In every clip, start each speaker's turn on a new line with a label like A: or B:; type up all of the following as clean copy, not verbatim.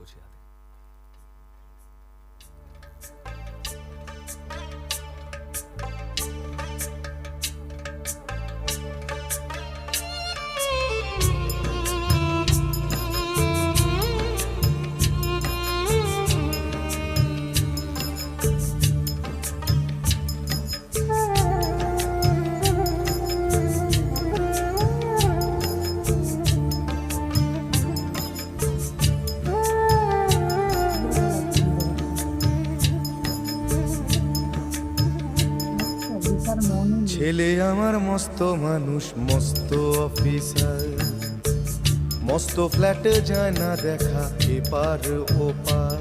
A: कुछ याद है।
B: ছেলে আমার মস্ত মানুষ, মস্ত অফিসার, মস্ত ফ্ল্যাটে যায় না দেখা এপার ওপার।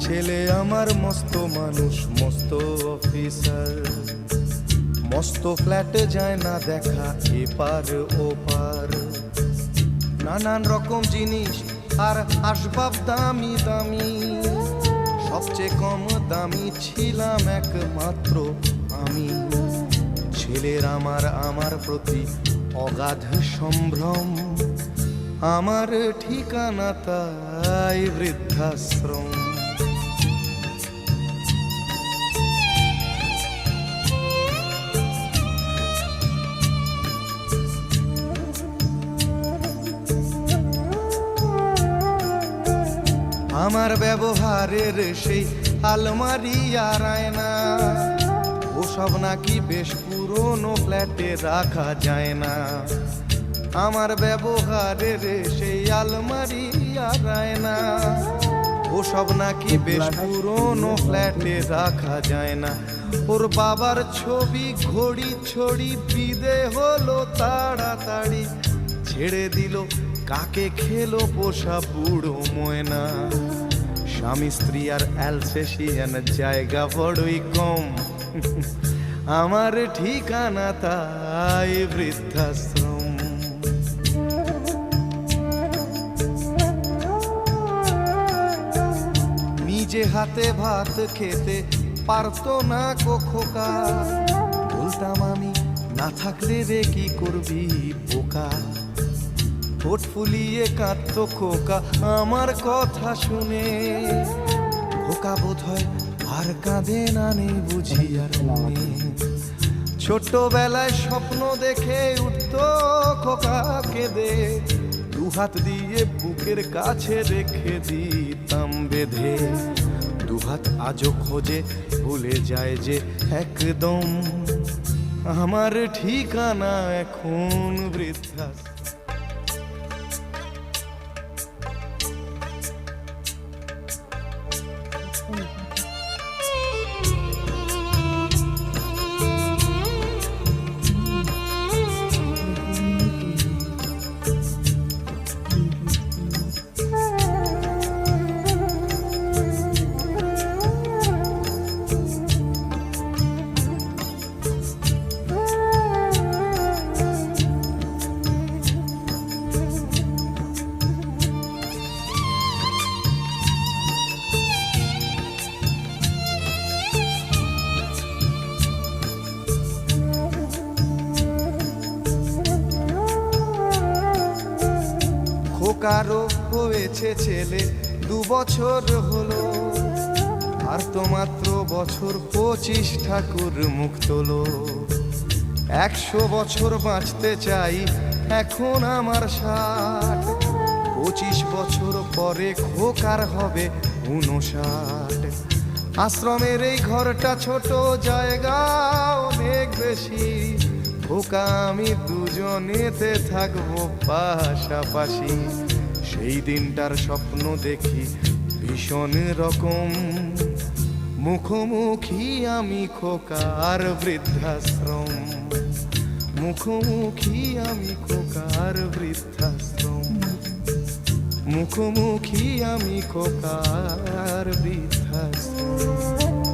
B: ছেলে আমার মস্ত মানুষ, মস্ত অফিসার, মস্ত ফ্ল্যাটে যায় না দেখা এপার ওপার। নানান রকম জিনিস আর আসবাব দামি দামি, সবচেয়ে কম দামি ছিলাম একমাত্র আমি। ছেলের আমার প্রতি অগাধ সম্ভ্রম, আমার ঠিকানা তাই বৃদ্ধাশ্রম। আমার ব্যবহারের সেই আলমারি আর আয়না, ওসব নাকি বেশ পুরনো ফ্ল্যাটে রাখা যায় না। আমার ব্যবহারের সেই আলমারি আর আয়না, ওসব নাকি বেশ পুরনো ফ্ল্যাটে রাখা যায় না। ওর বাবার ছবি ঘড়ি ছড়ি বিদে হলো তাড়াতাড়ি, ছেড়ে দিল কাকে খেলো পোষা বুড়ো ময়না। স্বামী স্ত্রী আর অ্যালসেশিয়ান জায়গা বড়ই কম, আমার ঠিকানা তাই বৃদ্ধাশ্রম। নিজে হাতে ভাত খেতে পারতো না খোকা, বলতাম আমি না থাকলে রে কি করবি বোকা। ঠোঁট ফুলিয়ে কাঁদতো খোকা আমার কথা শুনে, খোকা বোধ হয় আর কাঁদে না নেই বুঝি আর মনে। ছোট্টবেলায় স্বপ্ন দেখে উঠতো খোকা কেঁদে, দুহাত দিয়ে বুকের কাছে রেখে দিতাম বেঁধে। দুহাত আজও খোঁজে ভুলে যায় যে একদম, আমার ঠিকানা এখন বৃদ্ধাশ্রম। খোকারও হয়েছে ছেলে 2 বছর হলো, আর তো মাত্র বছর 25 ঠাকুর মুখ তোলো। 100 বছর বাঁচতে চাই এখন আমার 60, 25 বছর পরে খোকার হবে 59। আশ্রমের এই ঘরটা ছোট, জায়গা অনেক বেশি, খোকা আমি দুজনেতে থাকবো পাশাপাশি। সেই দিনটার স্বপ্ন দেখি ভীষণ রকম, মুখোমুখি আমি খোকার বৃদ্ধাশ্রম। মুখোমুখি আমি খোকার বৃদ্ধাশ্রম, মুখোমুখি আমি খোকার বৃদ্ধাশ্রম।